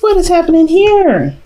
What is happening here?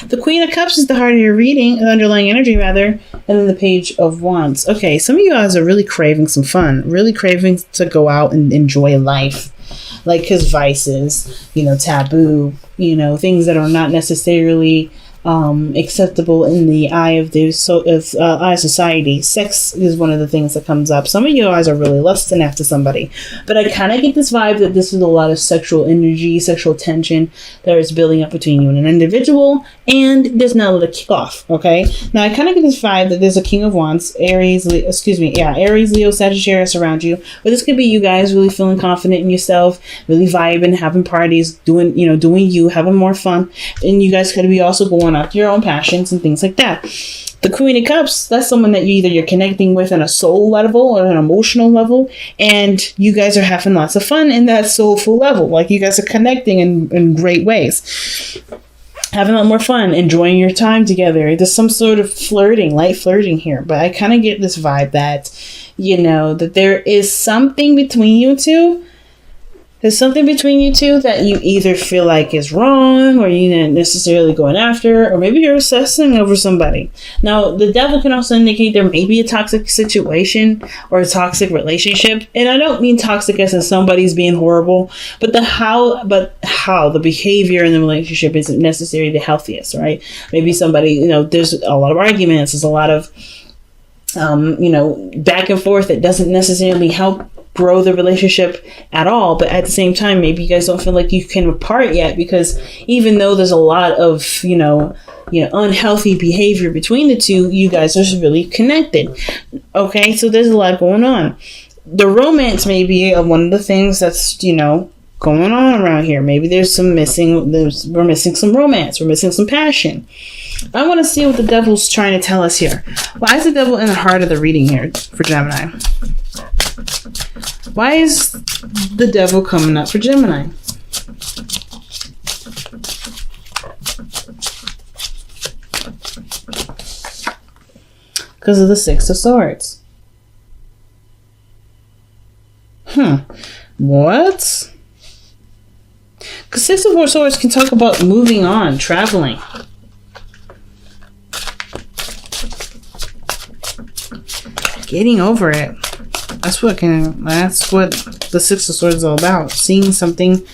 The Queen of Cups is the heart of your reading, the underlying energy rather, and then the Page of Wands. Okay, some of you guys are really craving some fun, really craving to go out and enjoy life. Like, because vices, taboo, things that are not necessarily acceptable in the eye of society. Sex is one of the things that comes up. Some of you guys are really lusting after somebody, but I kind of get this vibe that this is a lot of sexual energy, sexual tension that is building up between you and an individual, and there's now the kickoff. Okay, now I kind of get this vibe that there's a King of Wands, Aries, Leo, Sagittarius around you, but this could be you guys really feeling confident in yourself, really vibing, having parties, doing you, having more fun, and you guys could be also going after your own passions and things like that. The Queen of Cups, that's someone that you're connecting with on a soul level or an emotional level, and you guys are having lots of fun in that soulful level. Like, you guys are connecting in great ways, having a lot more fun, enjoying your time together. There's some sort of light flirting here, but I kind of get this vibe that that there is something between you two. There's something between you two that you either feel like is wrong, or you're not necessarily going after, or maybe you're obsessing over somebody. Now, the Devil can also indicate there may be a toxic situation or a toxic relationship. And I don't mean toxic as in somebody's being horrible, but how the behavior in the relationship isn't necessarily the healthiest, right? Maybe somebody, there's a lot of arguments, there's a lot of, back and forth that doesn't necessarily help grow the relationship at all. But at the same time, maybe you guys don't feel like you can part yet, because even though there's a lot of unhealthy behavior between the two, you guys are really connected. Okay, so there's a lot going on. The romance may be one of the things that's going on around here. Maybe we're missing some romance, we're missing some passion. I want to see what the Devil's trying to tell us here. Why is the Devil in the heart of the reading here for Gemini? Why is the Devil coming up for Gemini? Because of the Six of Swords. What? Because Six of Swords can talk about moving on, traveling. Getting over it. That's what the Six of Swords is all about. Seeing something,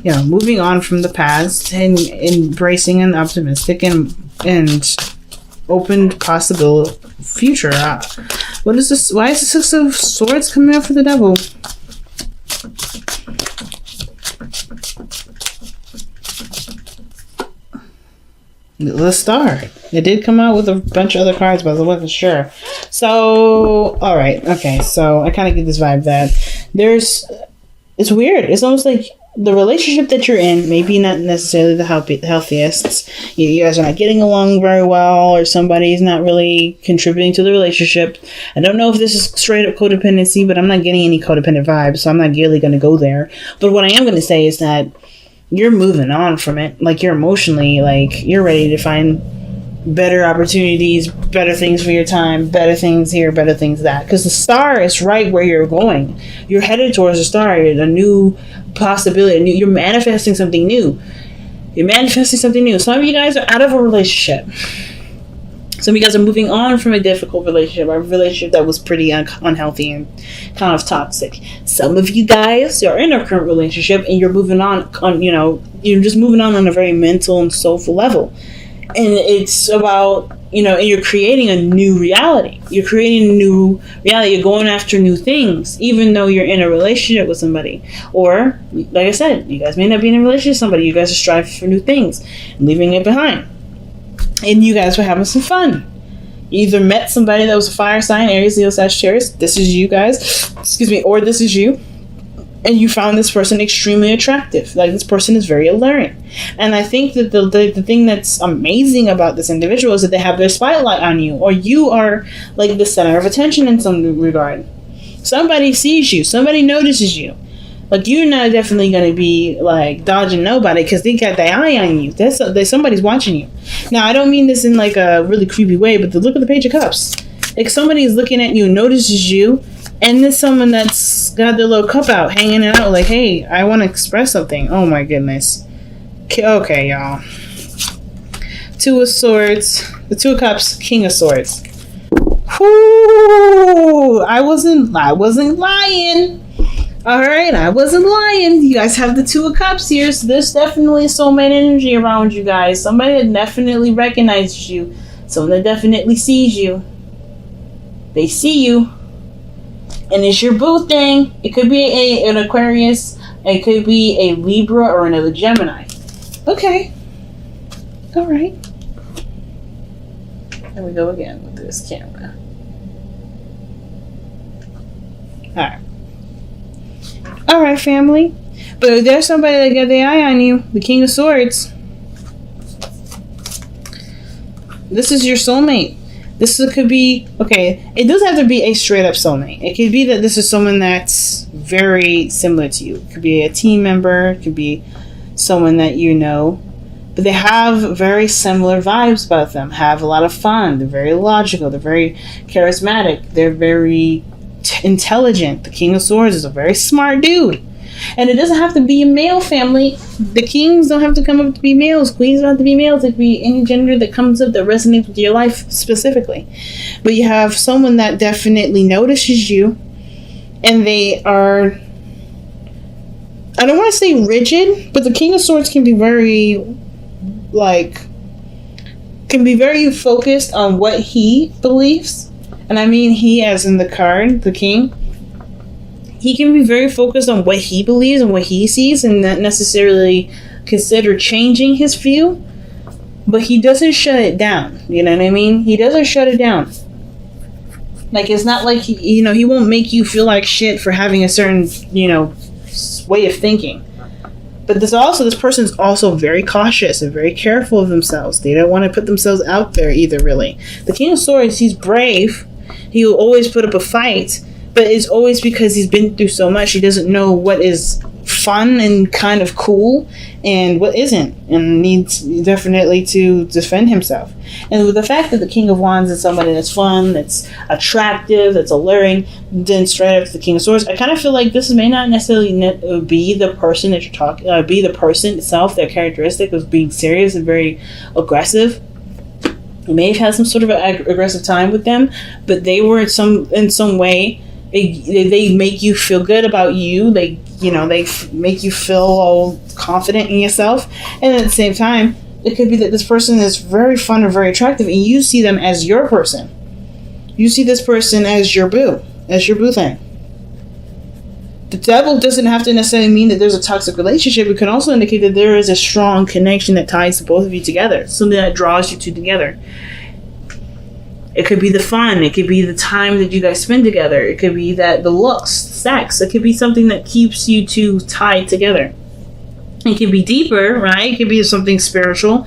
moving on from the past and embracing an optimistic and open possible future. What is this? Why is the Six of Swords coming out for the Devil? The Star. It did come out with a bunch of other cards, but I wasn't sure. So, alright, okay. So, I kind of get this vibe that it's weird. It's almost like the relationship that you're in, maybe not necessarily the healthiest. You guys are not getting along very well, or somebody's not really contributing to the relationship. I don't know if this is straight up codependency, but I'm not getting any codependent vibes, so I'm not really going to go there. But what I am going to say is that you're moving on from it. Like, you're emotionally, you're ready to find better opportunities, better things for your time, better things here, better things that. Because the Star is right where you're going. You're headed towards the Star, a new possibility. You're manifesting something new. Some of you guys are out of a relationship. Some of you guys are moving on from a difficult relationship, or a relationship that was pretty unhealthy and kind of toxic. Some of you guys are in a current relationship and you're moving on, you're just moving on a very mental and soulful level. And it's about, and you're creating a new reality. You're going after new things, even though you're in a relationship with somebody. Or, like I said, you guys may not be in a relationship with somebody. You guys are striving for new things and leaving it behind. And you guys were having some fun. You either met somebody that was a fire sign, Aries, Leo, Sagittarius. This is you guys. Or this is you. And you found this person extremely attractive. Like, this person is very alluring. And I think that the thing that's amazing about this individual is that they have their spotlight on you. Or you are, like, the center of attention in some regard. Somebody sees you. Somebody notices you. Like, you're not definitely going to be, dodging nobody because they got their eye on you. Somebody's watching you. Now, I don't mean this in, a really creepy way, but look at the Page of Cups. Like, somebody's looking at you, notices you, And there's someone that's got their little cup out, hanging it out, like, hey, I want to express something. Oh my goodness. Okay, y'all. Two of Swords, the Two of Cups, King of Swords. Whoo! I wasn't lying. All right, I wasn't lying. You guys have the Two of Cups here, so there's definitely soulmate energy around you guys. Somebody that definitely recognizes you. Someone that definitely sees you. They see you. And it's your boo thing. It could be an Aquarius. It could be a Libra or another Gemini. Okay. All right. Here we go again with this camera. Alright. Alright, family. But if there's somebody that got their eye on you, the King of Swords, this is your soulmate. This could be, okay, it doesn't have to be a straight up soulmate. It could be that this is someone that's very similar to you. It could be a team member. It could be someone that you know. But they have very similar vibes about them. Have a lot of fun. They're very logical. They're very charismatic. They're very intelligent. The King of Swords is a very smart dude. And it doesn't have to be a male, family. The kings don't have to come up to be males. Queens don't have to be males. It could be any gender that comes up that resonates with your life specifically. But you have someone that definitely notices you. And they are, I don't want to say rigid, but the King of Swords can be very, can be very focused on what he believes. And I mean he as in the card, the king. He can be very focused on what he believes and what he sees and not necessarily consider changing his view. But he doesn't shut it down. You know what I mean? He doesn't shut it down. Like, it's not like, he won't make you feel like shit for having a certain, way of thinking. But this person's also very cautious and very careful of themselves. They don't want to put themselves out there either, really. The King of Swords, he's brave. He will always put up a fight. But it's always because he's been through so much. He doesn't know what is fun and kind of cool and what isn't. And needs definitely to defend himself. And with the fact that the King of Wands is somebody that's fun, that's attractive, that's alluring, then straight up to the King of Swords, I kind of feel like this may not necessarily be the person that you're talking, be the person itself, their characteristic of being serious and very aggressive. You may have had some sort of aggressive time with them, but they were in some way. They make you feel good about you. They make you feel all confident in yourself. And at the same time, it could be that this person is very fun or very attractive, and you see them as your person. You see this person as your boo thing. The devil doesn't have to necessarily mean that there's a toxic relationship. It can also indicate that there is a strong connection that ties both of you together, something that draws you two together. It could be the fun. It could be the time that you guys spend together. It could be that the looks, sex. It could be something that keeps you two tied together. It could be deeper, right? It could be something spiritual.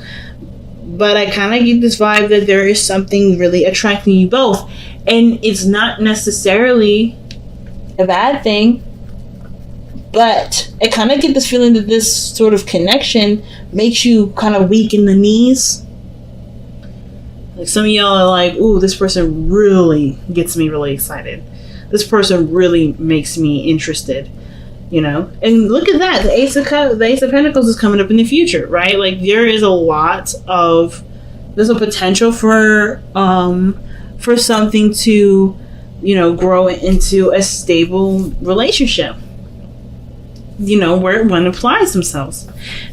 But I kind of get this vibe that there is something really attracting you both. And it's not necessarily a bad thing. But I kind of get this feeling that this sort of connection makes you kind of weak in the knees. Like, some of y'all are like, ooh, this person really gets me really excited. This person really makes me interested, And look at that. The Ace of Pentacles is coming up in the future, right? Like, there's a potential for something to, grow into a stable relationship. Where one applies themselves.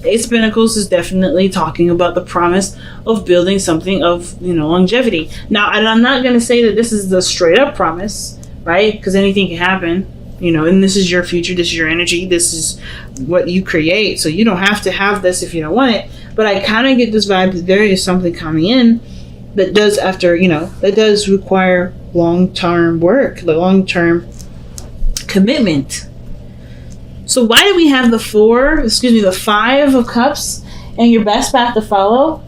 The Ace of Pentacles is definitely talking about the promise of building something of, longevity. Now, and I'm not going to say that this is the straight up promise, right? Because anything can happen, and this is your future, this is your energy, this is what you create. So you don't have to have this if you don't want it. But I kind of get this vibe that there is something coming in that does require long-term work, the long-term commitment. So why do we have the 5 of Cups and your best path to follow?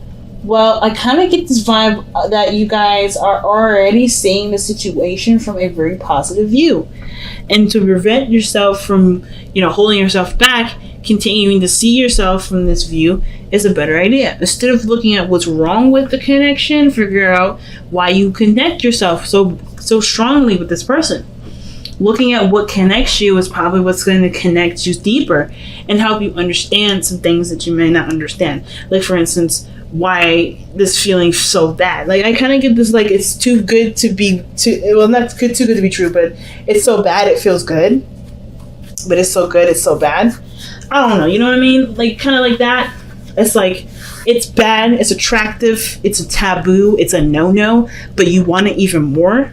Well, I kind of get this vibe that you guys are already seeing the situation from a very positive view. And to prevent yourself from, holding yourself back, continuing to see yourself from this view is a better idea. Instead of looking at what's wrong with the connection, figure out why you connect yourself so strongly with this person. looking at what connects you is probably what's going to connect you deeper and help you understand some things that you may not understand. Like, for instance, why this feeling so bad. Like, I kind of get this, like, it's too good to be not good, too good to be true, but it's so bad it feels good, but it's so good it's so bad. I don't know, you know what I mean? Like, kind of like that. It's like, it's bad, it's attractive, it's a taboo, it's a no-no, but you want it even more.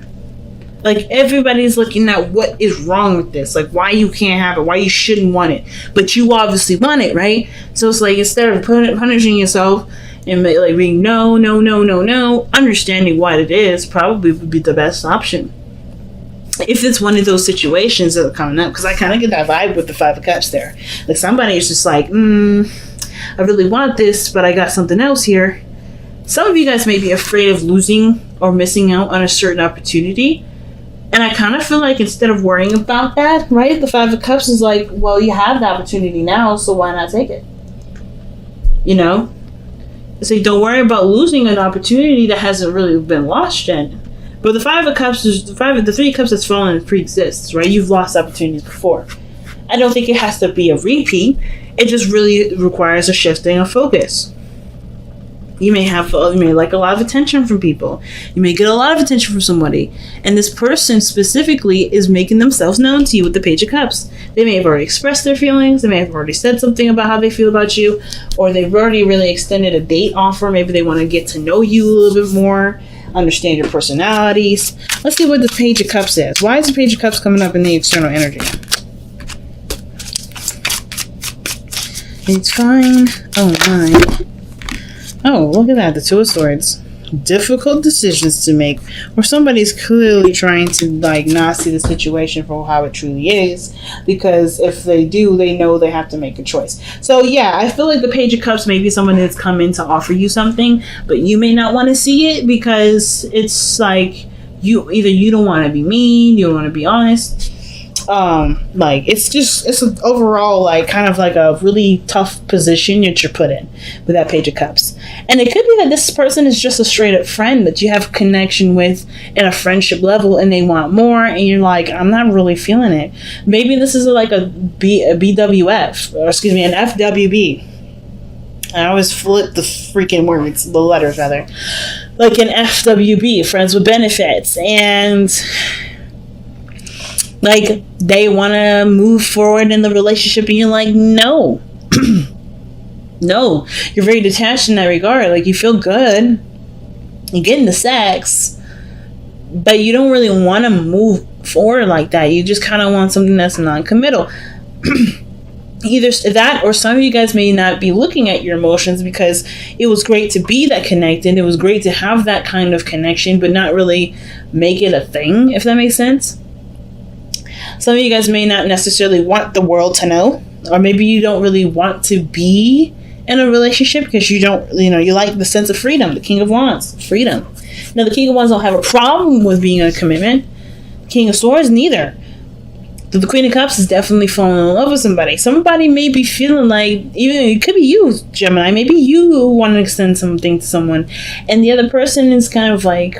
Like, everybody's looking at what is wrong with this, like why you can't have it, why you shouldn't want it, but you obviously want it, right? So it's like, instead of punishing yourself and like being no, understanding what it is probably would be the best option. If it's one of those situations that are coming up, because I kind of get that vibe with the Five of Cups there. Like, somebody is just like, I really want this, but I got something else here. Some of you guys may be afraid of losing or missing out on a certain opportunity. And I kind of feel like instead of worrying about that, right, the Five of Cups is like, well, you have the opportunity now, so why not take it? You know? So don't worry about losing an opportunity that hasn't really been lost yet. But the Five of Cups is the Three of Cups that's fallen pre-exists, right? You've lost opportunities before. I don't think it has to be a repeat. It just really requires a shifting of focus. You may like a lot of attention from people. You may get a lot of attention from somebody. And this person specifically is making themselves known to you with the Page of Cups. They may have already expressed their feelings. They may have already said something about how they feel about you. Or they've already really extended a date offer. Maybe they want to get to know you a little bit more. Understand your personalities. Let's see what the Page of Cups is. Why is the Page of Cups coming up in the external energy? It's fine. Oh my. Oh, look at that. The Two of Swords. Difficult decisions to make. Or somebody's clearly trying to, like, not see the situation for how it truly is. Because if they do, they know they have to make a choice. So, yeah, I feel like the Page of Cups may be someone that's come in to offer you something. But you may not want to see it because it's like, you don't want to be mean. You don't want to be honest. Like, it's an overall, like, kind of like a really tough position that you're put in with that Page of Cups. And it could be that this person is just a straight up friend that you have connection with in a friendship level, and they want more, and you're like, I'm not really feeling it. Maybe this is like a BWF, or excuse me, an FWB. I always flip the freaking words, the letters rather. Like an FWB, friends with benefits, and like, they want to move forward in the relationship, and you're like, no. No. You're very detached in that regard. Like, you feel good. You're getting the sex. But you don't really want to move forward like that. You just kind of want something that's non-committal. Either that, or some of you guys may not be looking at your emotions because it was great to be that connected. It was great to have that kind of connection, but not really make it a thing, if that makes sense. Some of you guys may not necessarily want the world to know, or maybe you don't really want to be in a relationship because you don't, you like the sense of freedom. The King of Wands, freedom. Now, the King of Wands don't have a problem with being in a commitment. The King of Swords, neither. The Queen of Cups is definitely falling in love with somebody. Somebody may be feeling like, even it could be you, Gemini. Maybe you want to extend something to someone, and the other person is kind of like,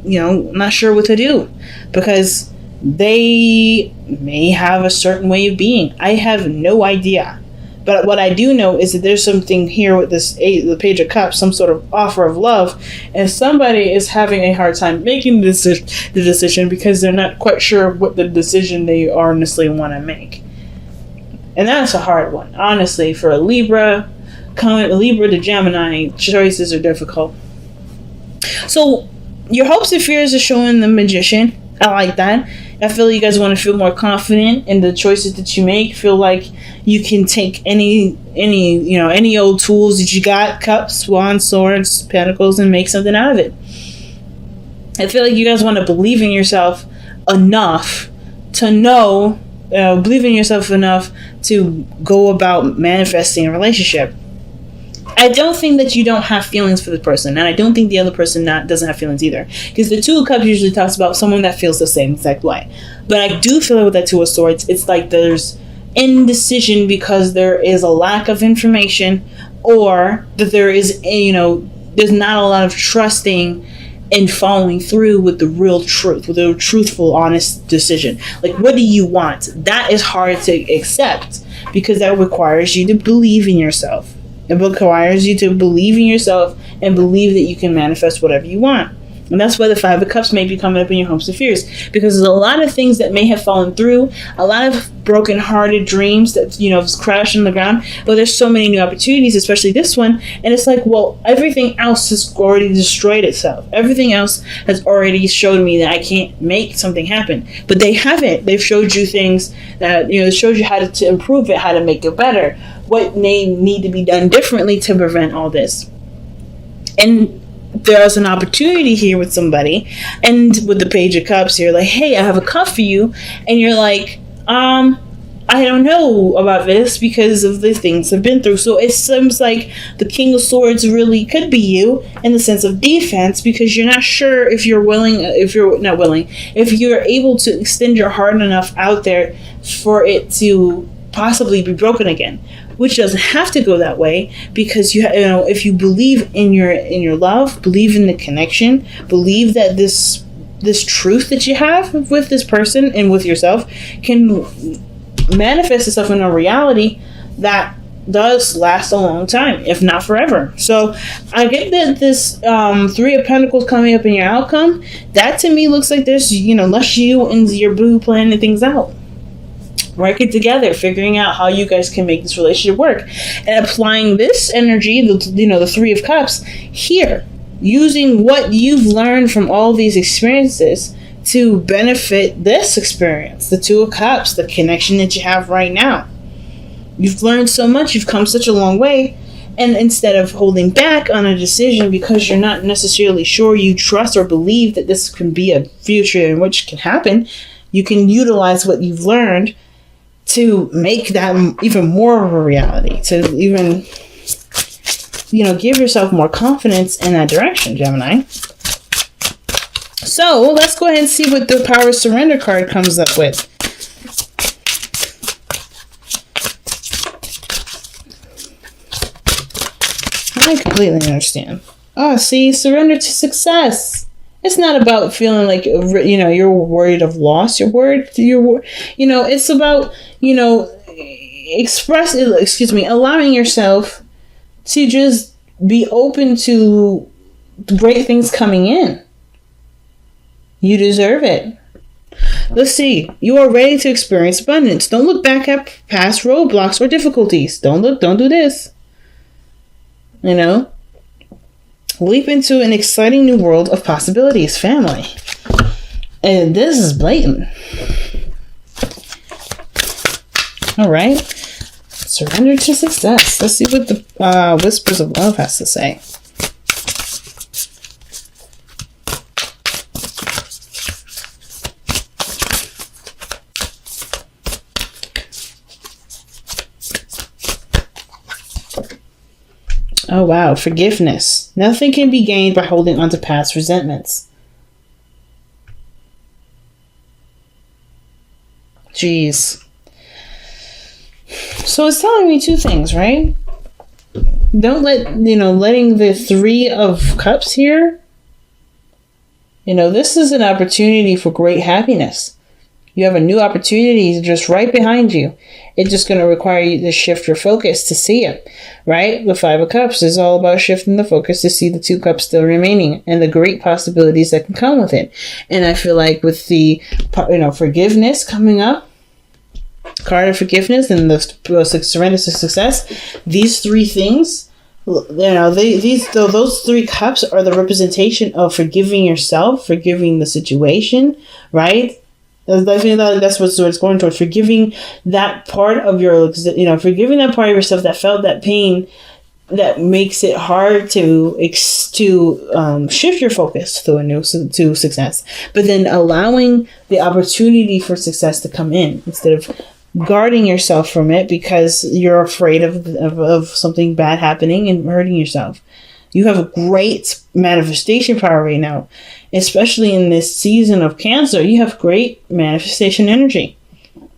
not sure what to do because they may have a certain way of being. I have no idea. But what I do know is that there's something here with the Page of Cups, some sort of offer of love, and somebody is having a hard time making the decision because they're not quite sure what the decision they honestly want to make. And that's a hard one. Honestly, for a Libra to Gemini, choices are difficult. So, your hopes and fears are showing the Magician. I like that. I feel you guys want to feel more confident in the choices that you make. Feel like you can take any old tools that you got, cups, wands, swords, pentacles, and make something out of it. I feel like you guys want to believe in yourself enough to know, believe in yourself enough to go about manifesting a relationship. I don't think that you don't have feelings for the person, and I don't think the other person doesn't have feelings either. Because the Two of Cups usually talks about someone that feels the same exact way. But I do feel like with that Two of Swords, it's like there's indecision because there is a lack of information, or that there is, there's not a lot of trusting and following through with the real truth, with a truthful, honest decision. Like, what do you want? That is hard to accept because that requires you to believe in yourself. It requires you to believe in yourself and believe that you can manifest whatever you want. And that's why the Five of Cups may be coming up in your hopes and fears, because there's a lot of things that may have fallen through, a lot of broken-hearted dreams that, have crashed on the ground. But there's so many new opportunities, especially this one. And it's like, well, everything else has already destroyed itself. Everything else has already showed me that I can't make something happen. But they haven't. They've showed you things that, it shows you how to improve it, how to make it better, what may need to be done differently to prevent all this. And there's an opportunity here with somebody, and with the Page of Cups here, like, hey, I have a cup for you, and you're like, I don't know about this because of the things I've been through. So it seems like the King of Swords really could be you in the sense of defense, because you're not sure if you're able to extend your heart enough out there for it to possibly be broken again. Which doesn't have to go that way, because if you believe in your love, believe in the connection, believe that this truth that you have with this person and with yourself can manifest itself in a reality that does last a long time, if not forever. So I get that this Three of Pentacles coming up in your outcome, that to me looks like there's less you and your boo planning things out. Work it together, figuring out how you guys can make this relationship work, and applying this energy, the Three of Cups here, using what you've learned from all these experiences to benefit this experience, the Two of Cups, the connection that you have right now. You've learned so much, you've come such a long way, and instead of holding back on a decision because you're not necessarily sure you trust or believe that this can be a future in which can happen, you can utilize what you've learned to make that even more of a reality, to even, give yourself more confidence in that direction, Gemini. So let's go ahead and see what the Power of Surrender card comes up with. I completely understand. Oh, see, surrender to success. It's not about feeling like, you're worried of loss. It's about, allowing yourself to just be open to great things coming in. You deserve it. Let's see. You are ready to experience abundance. Don't look back at past roadblocks or difficulties. Don't do this. Leap into an exciting new world of possibilities, family. And this is blatant. All right. Surrender to success. Let's see what the Whispers of Love has to say. Oh, wow. Forgiveness. Nothing can be gained by holding on to past resentments. Jeez. So it's telling me two things, right? Don't letting the Three of Cups here, this is an opportunity for great happiness. You have a new opportunity just right behind you. It's just going to require you to shift your focus to see it, right? The Five of Cups is all about shifting the focus to see the Two Cups still remaining and the great possibilities that can come with it. And I feel like with the, forgiveness coming up, card of forgiveness and the surrender to success, these three things, those Three Cups are the representation of forgiving yourself, forgiving the situation, right? I think that's what it's going towards. Forgiving that part of forgiving that part of yourself that felt that pain, that makes it hard to shift your focus to success. But then allowing the opportunity for success to come in instead of guarding yourself from it because you're afraid of something bad happening and hurting yourself. You have a great manifestation power right now, especially in this season of Cancer. You have great manifestation energy.